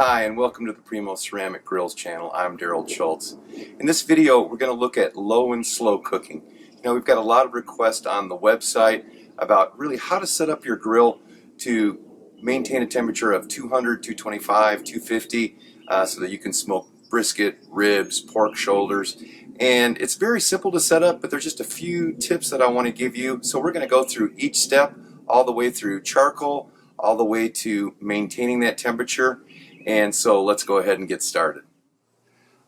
Hi, and welcome to the Primo Ceramic Grills channel. I'm Daryl Schultz. In this video, we're going to look at low and slow cooking. We've got a lot of requests on the website about really how to set up your grill to maintain a temperature of 200, 225, 250 so that you can smoke brisket, ribs, pork shoulders. And it's very simple to set up, but there's just a few tips that I want to give you. So we're going to go through each step, all the way through charcoal, all the way to maintaining that temperature. And so let's go ahead and get started.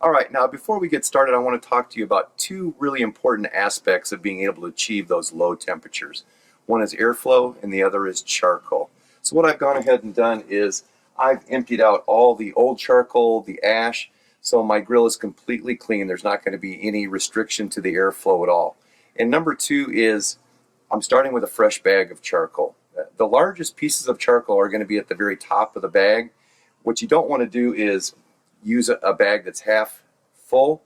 Alright, now before we get started, I want to talk to you about two really important aspects of being able to achieve those low temperatures. One is airflow and the other is charcoal. So what I've gone ahead and done is I've emptied out all the old charcoal, the ash, so my grill is completely clean. There's not going to be any restriction to the airflow at all. And number two is I'm starting with a fresh bag of charcoal. The largest pieces of charcoal are going to be at the very top of the bag. What you don't want to do is use a bag that's half full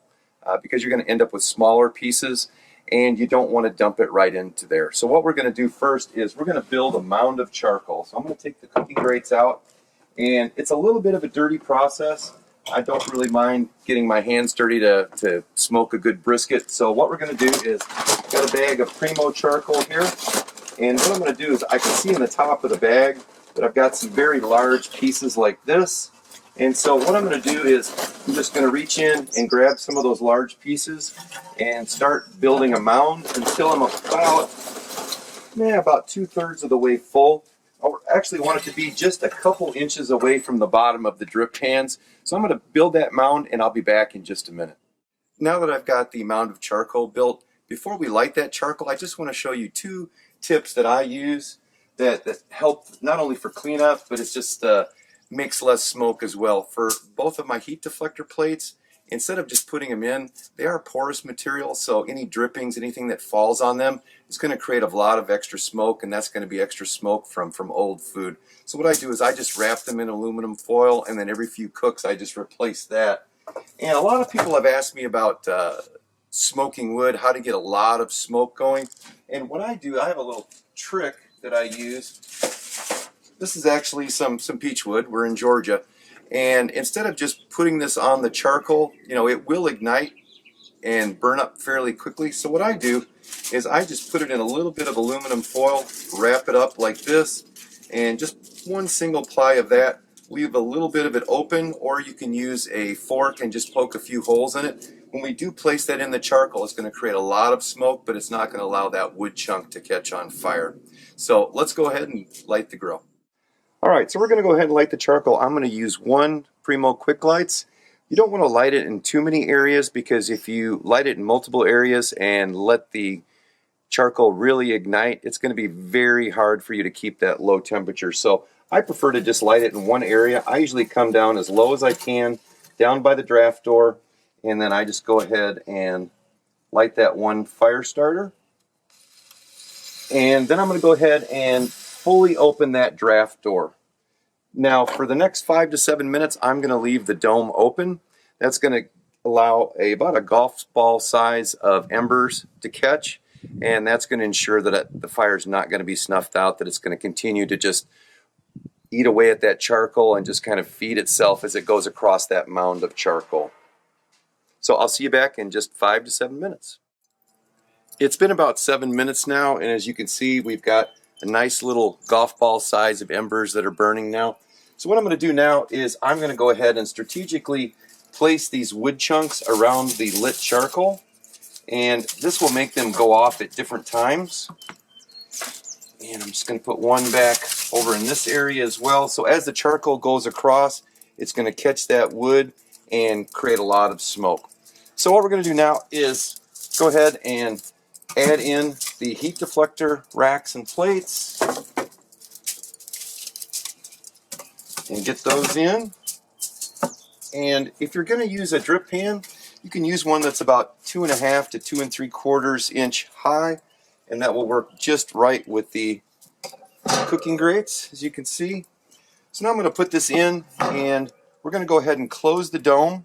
because you're going to end up with smaller pieces, and you don't want to dump it right into there. So what we're going to do first is we're going to build a mound of charcoal. So I'm going to take the cooking grates out, and it's a little bit of a dirty process. I don't really mind getting my hands dirty to smoke a good brisket. So what we're going to do is got a bag of Primo charcoal here, and what I'm going to do is I can see in the top of the bag that I've got some very large pieces like this. And so what I'm going to do is I'm just going to reach in and grab some of those large pieces and start building a mound until I'm about 2/3 of the way full. I actually want it to be just a couple inches away from the bottom of the drip pans. So I'm going to build that mound and I'll be back in just a minute. Now that I've got the mound of charcoal built, before we light that charcoal, I just want to show you two tips that I use that help not only for cleanup, but it just makes less smoke as well. For both of my heat deflector plates, instead of just putting them in, they are porous material, so any drippings, anything that falls on them, is going to create a lot of extra smoke, and that's going to be extra smoke from old food. So what I do is I just wrap them in aluminum foil, and then every few cooks I just replace that. And a lot of people have asked me about smoking wood, how to get a lot of smoke going. And what I do, I have a little trick that I use. This is actually some peach wood. We're in Georgia, and instead of just putting this on the charcoal, it will ignite and burn up fairly quickly. So what I do is I just put it in a little bit of aluminum foil, wrap it up like this, and just one single ply of that. Leave a little bit of it open, or you can use a fork and just poke a few holes in it. When we do place that in the charcoal, it's going to create a lot of smoke, but it's not going to allow that wood chunk to catch on fire. So let's go ahead and light the grill. Alright, so we're going to go ahead and light the charcoal. I'm going to use one Primo quick lights. You don't want to light it in too many areas, because if you light it in multiple areas and let the charcoal really ignite, it's going to be very hard for you to keep that low temperature. So I prefer to just light it in one area. I usually come down as low as I can, down by the draft door, and then I just go ahead and light that one fire starter. And then I'm going to go ahead and fully open that draft door. Now for the next 5 to 7 minutes, I'm going to leave the dome open. That's going to allow about a golf ball size of embers to catch, and that's going to ensure that the fire is not going to be snuffed out, that it's going to continue to just eat away at that charcoal and just kind of feed itself as it goes across that mound of charcoal. So I'll see you back in just 5 to 7 minutes. It's been about 7 minutes now, and as you can see, we've got a nice little golf ball size of embers that are burning now. So what I'm going to do now is I'm going to go ahead and strategically place these wood chunks around the lit charcoal, and this will make them go off at different times. And I'm just going to put one back over in this area as well. So as the charcoal goes across, it's going to catch that wood and create a lot of smoke. So what we're going to do now is go ahead and add in the heat deflector racks and plates and get those in. And if you're going to use a drip pan, you can use one that's about 2.5 to 2 3/4 inch high, and that will work just right with the cooking grates, as you can see. So now I'm going to put this in, and we're going to go ahead and close the dome.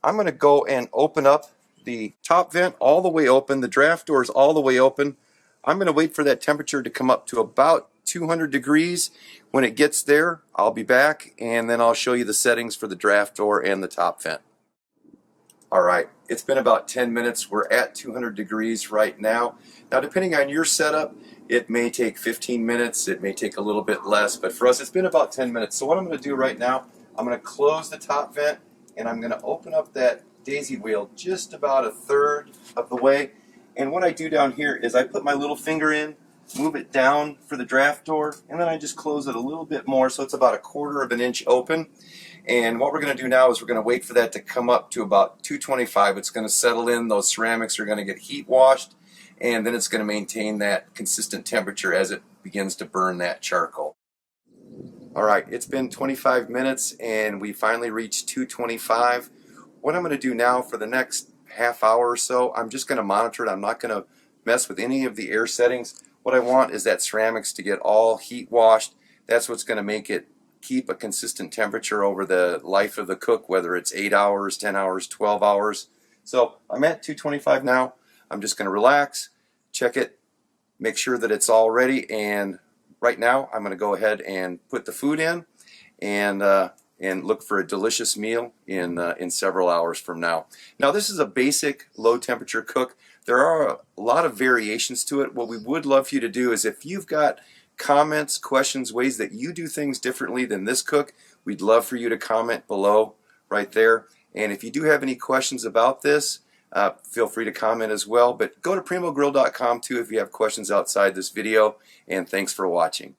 I'm going to go and open up the top vent all the way open. The draft door is all the way open. I'm going to wait for that temperature to come up to about 200 degrees. When it gets there, I'll be back, and then I'll show you the settings for the draft door and the top vent. Alright, it's been about 10 minutes. We're at 200 degrees right now. Now, depending on your setup, it may take 15 minutes, it may take a little bit less, but for us it's been about 10 minutes. So what I'm going to do right now, I'm going to close the top vent, and I'm going to open up that daisy wheel just about a third of the way. And what I do down here is I put my little finger in, move it down for the draft door, and then I just close it a little bit more so it's about 1/4 of an inch open. And what we're going to do now is we're going to wait for that to come up to about 225. It's going to settle in, those ceramics are going to get heat washed, and then it's going to maintain that consistent temperature as it begins to burn that charcoal. Alright, it's been 25 minutes and we finally reached 225. What I'm going to do now for the next half hour or so, I'm just going to monitor it. I'm not going to mess with any of the air settings. What I want is that ceramics to get all heat washed. That's what's going to make it keep a consistent temperature over the life of the cook, whether it's 8 hours, 10 hours, 12 hours. So I'm at 225 now. I'm just going to relax, check it, make sure that it's all ready, and right now I'm going to go ahead and put the food in and look for a delicious meal in several hours from now. Now, this is a basic low temperature cook. There are a lot of variations to it. What we would love for you to do is, if you've got comments, questions, ways that you do things differently than this cook, we'd love for you to comment below right there. And if you do have any questions about this, feel free to comment as well. But go to primogrill.com too if you have questions outside this video. And thanks for watching.